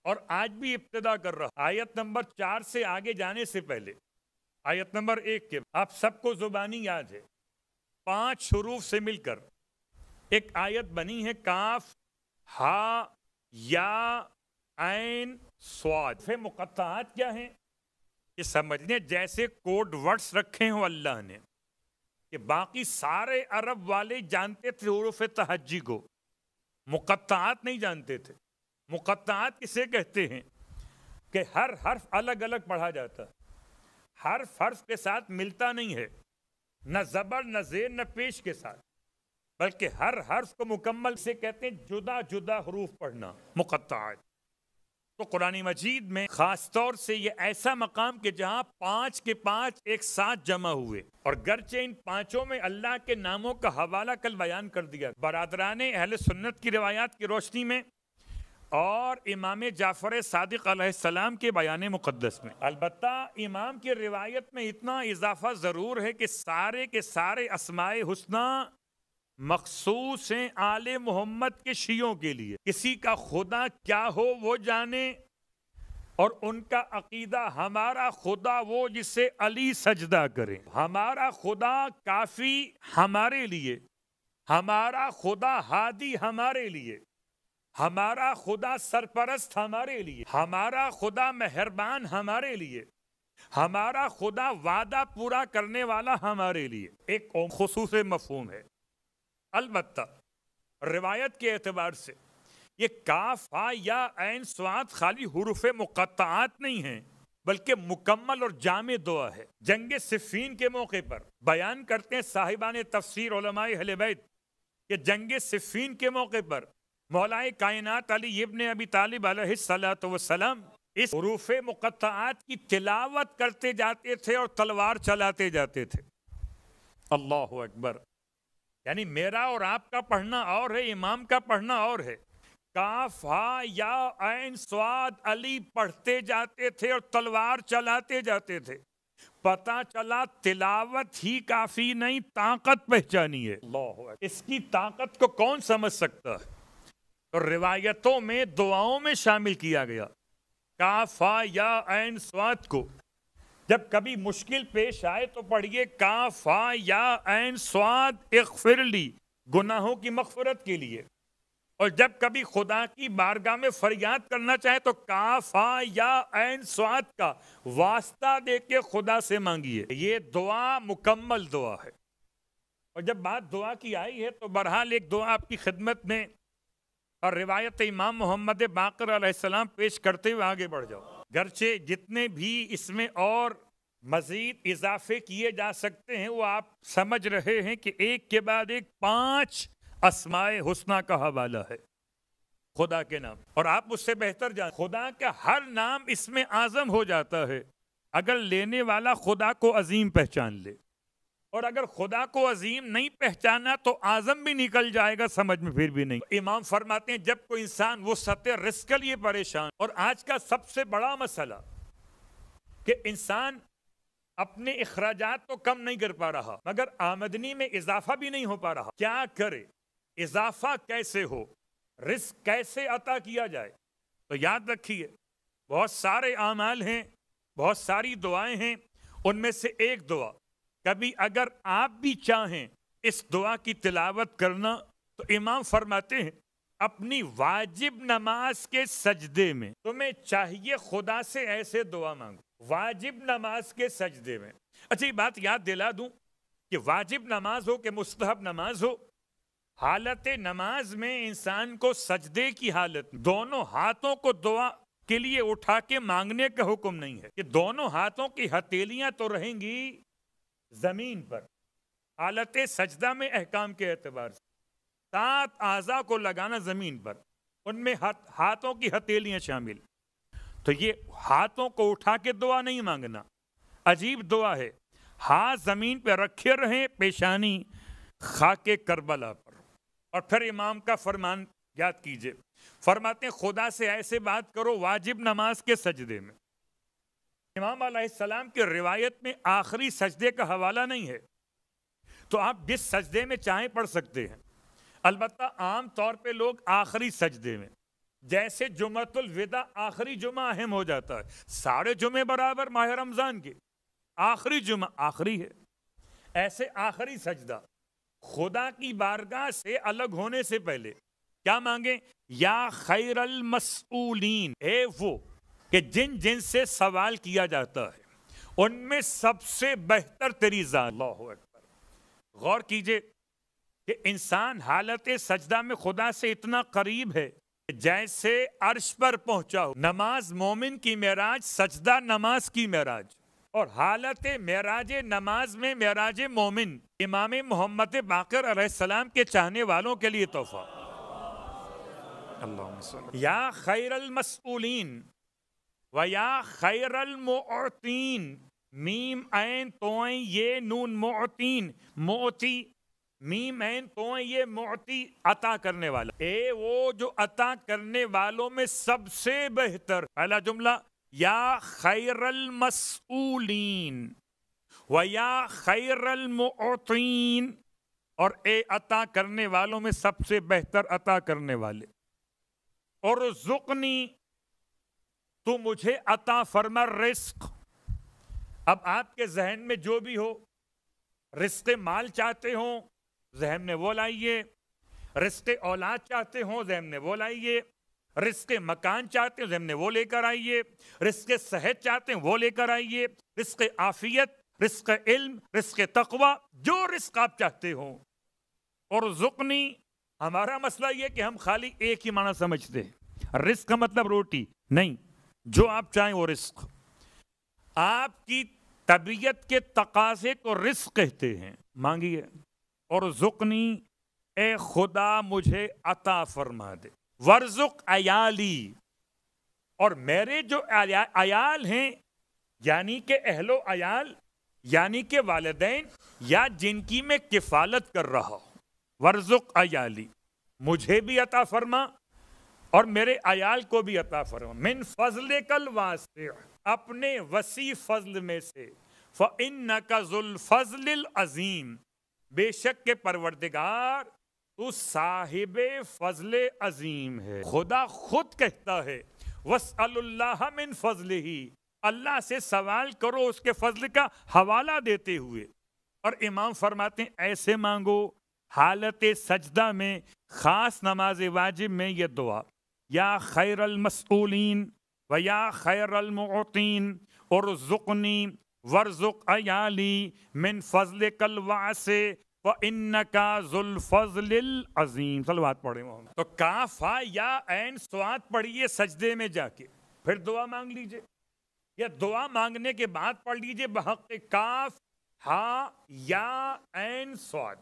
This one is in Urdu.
اور آج بھی ابتدا کر رہا. آیت نمبر 4 سے آگے جانے سے پہلے آیت نمبر 1 کے آپ سب کو زبانی یاد ہے 5 حروف سے مل کر ایک آیت بنی ہے. کاف ہا یا عین صاد. مقطعات کیا ہیں؟ یہ سمجھنے جیسے کوڈ ورڈز رکھے ہوں اللہ نے کہ باقی سارے عرب والے جانتے تھے حروف تہجی کو، مقطعات نہیں جانتے تھے. مقطعات کسے کہتے ہیں؟ کہ ہر حرف الگ الگ پڑھا جاتا، حرف حرف کے ساتھ ملتا نہیں ہے، نہ زبر نہ زیر نہ پیش کے ساتھ، بلکہ ہر حرف کو مکمل سے کہتے ہیں جدا جدا حروف پڑھنا مقطعات. تو قرآن مجید میں خاص طور سے یہ ایسا مقام کہ جہاں 5 کے 5 ایک ساتھ جمع ہوئے، اور گرچہ ان 5 میں اللہ کے ناموں کا حوالہ کل بیان کر دیا برادران اہل سنت کی روایات کی روشنی میں اور امام جعفر صادق علیہ السلام کے بیان مقدس میں. البتہ امام کی روایت میں اتنا اضافہ ضرور ہے کہ سارے کے سارے اسماء حسنی مخصوص ہیں آل محمد کے شیعوں کے لیے. کسی کا خدا کیا ہو وہ جانے، اور ان کا عقیدہ ہمارا خدا وہ جسے علی سجدہ کرے، ہمارا خدا کافی ہمارے لیے، ہمارا خدا ہادی ہمارے لیے، ہمارا خدا سرپرست ہمارے لیے، ہمارا خدا مہربان ہمارے لیے، ہمارا خدا وعدہ پورا کرنے والا ہمارے لیے. ایک خصوص مفہوم ہے. البتہ روایت کے اعتبار سے یہ کاف ہا یا عین صاد خالی حروف مقطعات نہیں ہیں، بلکہ مکمل اور جامع دعا ہے. جنگ صفین کے موقع پر بیان کرتے ہیں صاحبان تفسیر علماء اہل بیت کہ جنگ صفین کے موقع پر مولا کائنات علی ابن ابی طالب علیہ السلام اس حروف مقطعات کی تلاوت کرتے جاتے تھے اور تلوار چلاتے جاتے تھے. اللہ اکبر. یعنی میرا اور آپ کا پڑھنا اور ہے، امام کا پڑھنا اور ہے. کاف ہا یا عین صاد علی پڑھتے جاتے تھے اور تلوار چلاتے جاتے تھے. پتہ چلا تلاوت ہی کافی نہیں، طاقت پہچانی ہے. اللہ، اس کی طاقت کو کون سمجھ سکتا ہے؟ تو روایتوں میں دعاؤں میں شامل کیا گیا. کاف ہا یا عین صاد کو جب کبھی مشکل پیش آئے تو پڑھیے کاف ہا یا عین صاد اغفر لی، گناہوں کی مغفرت کے لیے. اور جب کبھی خدا کی بارگاہ میں فریاد کرنا چاہے تو کاف ہا یا عین صاد کا واسطہ دے کے خدا سے مانگیے. یہ دعا مکمل دعا ہے. اور جب بات دعا کی آئی ہے تو بہرحال ایک دعا آپ کی خدمت میں اور روایت امام محمد باقر علیہ السلام پیش کرتے ہوئے آگے بڑھ جاؤ. گرچہ جتنے بھی اس میں اور مزید اضافے کیے جا سکتے ہیں وہ آپ سمجھ رہے ہیں کہ ایک کے بعد ایک 5 اسماء حسنی کا حوالہ ہے خدا کے نام. اور آپ مجھ سے بہتر جانیں خدا کا ہر نام اس میں اعظم ہو جاتا ہے اگر لینے والا خدا کو عظیم پہچان لے، اور اگر خدا کو عظیم نہیں پہچانا تو اعظم بھی نکل جائے گا، سمجھ میں پھر بھی نہیں. امام فرماتے ہیں جب کوئی انسان وسعت رزق کے لیے پریشان، اور آج کا سب سے بڑا مسئلہ کہ انسان اپنے اخراجات تو کم نہیں کر پا رہا مگر آمدنی میں اضافہ بھی نہیں ہو پا رہا. کیا کرے؟ اضافہ کیسے ہو؟ رزق کیسے عطا کیا جائے؟ تو یاد رکھیے بہت سارے اعمال ہیں، بہت ساری دعائیں ہیں. ان میں سے ایک دعا کبھی اگر آپ بھی چاہیں اس دعا کی تلاوت کرنا تو امام فرماتے ہیں اپنی واجب نماز کے سجدے میں تمہیں چاہیے خدا سے ایسے دعا مانگو. واجب نماز کے سجدے میں. اچھا یہ بات یاد دلا دوں کہ واجب نماز ہو کہ مستحب نماز ہو، حالت نماز میں انسان کو سجدے کی حالت دونوں ہاتھوں کو دعا کے لیے اٹھا کے مانگنے کا حکم نہیں ہے کہ دونوں ہاتھوں کی ہتھیلیاں تو رہیں گی زمین پر. حالت سجدہ میں احکام کے اعتبار سے 7 اعضاء کو لگانا زمین پر، ان میں ہاتھوں کی ہتھیلیاں شامل. تو یہ ہاتھوں کو اٹھا کے دعا نہیں مانگنا، عجیب دعا ہے. ہاتھ زمین پہ رکھے رہیں، پیشانی خاک کربلا پر. اور پھر امام کا فرمان یاد کیجئے، فرماتے ہیں خدا سے ایسے بات کرو واجب نماز کے سجدے میں. امام علیہ السلام کی روایت میں آخری سجدے کا حوالہ نہیں ہے تو آپ جس سجدے میں چاہیں پڑھ سکتے ہیں. البتہ عام طور پہ لوگ آخری سجدے میں جیسے جمعۃ الوداع آخری جمعہ اہم ہو جاتا ہے، سارے جمعے برابر ماہ رمضان کے، آخری جمعہ آخری ہے، ایسے آخری سجدہ خدا کی بارگاہ سے الگ ہونے سے پہلے کیا مانگیں؟ یا خیر المسئولین، اے وہ کہ جن سے سوال کیا جاتا ہے ان میں سب سے بہتر تیری ذات۔ اللہ اکبر، غور کیجئے کہ انسان حالت سجدہ میں خدا سے اتنا قریب ہے کہ جیسے عرش پر پہنچا ہو۔ نماز مومن کی معراج، سجدہ نماز کی معراج، اور حالت معراج نماز میں معراج مومن امام محمد باقر علیہ السلام کے چاہنے والوں کے لیے تحفہ۔ اللہم صلی یا خیر المسئولین و یا خیر المعطین، میم عین توئیں یہ نون معطین، معطی میم عین توئیں یہ معطی، عطا کرنے والا، اے وہ جو عطا کرنے والوں میں سب سے بہتر۔ پہلا جملہ یا خیر المسئولین و یا خیر المعطین، اور اے عطا کرنے والوں میں سب سے بہتر عطا کرنے والے۔ اور ارزقنی، تو مجھے عطا فرما رزق۔ اب آپ کے ذہن میں جو بھی ہو، رزق مال چاہتے ہوں ذہن میں وہ لائیے، رزق اولاد چاہتے ہوں ذہن میں وہ لائیے، رزق مکان چاہتے ہیں ذہن میں وہ لے کر آئیے، رزق صحت چاہتے ہیں وہ لے کر آئیے، رزق عافیت، رزق علم، رزق تقوی، جو رزق آپ چاہتے ہوں۔ اور ارزقنی، ہمارا مسئلہ یہ کہ ہم خالی ایک ہی معنی سمجھتے ہیں، رزق کا مطلب روٹی نہیں، جو آپ چاہیں وہ رزق۔ آپ کی طبیعت کے تقاضے کو رزق کہتے ہیں، مانگیے۔ اور ارزقنی، اے خدا مجھے عطا فرما دے، ورزق عیالی، اور میرے جو عیال ہیں یعنی کہ اہل و عیال، یعنی کہ والدین یا جن کی میں کفالت کر رہا ہوں، ورزق عیالی، مجھے بھی عطا فرما اور میرے عیال کو بھی عطا فرما، من فضلک الواسع، اپنے وسیع فضل میں سے، فإنک ذو الفضل العظیم، بے شک کے پروردگار تو صاحب فضل عظیم ہے۔ خدا خود کہتا ہے وَاسْأَلُ اللَّهَ مِنْ فَضْلِهِ، اللہ سے سوال کرو اس کے فضل کا حوالہ دیتے ہوئے۔ اور امام فرماتے ہیں ایسے مانگو حالت سجدہ میں، خاص نماز واجب میں یہ دعا، یا خیر المسئولین و یا خیر المعطین ارزقنی ورزق عیالی من فضلک الواسع وَإِنَّكَ ذُو الْفَضْلِ الْعَظِيمِ۔ صلوات پڑھیں محمد۔ تو کاف ہا یا عین صاد پڑھیے سجدے میں جا کے، پھر دعا مانگ لیجئے، یا دعا مانگنے کے بعد پڑھ لیجئے بحق کاف ہا یا عین صاد۔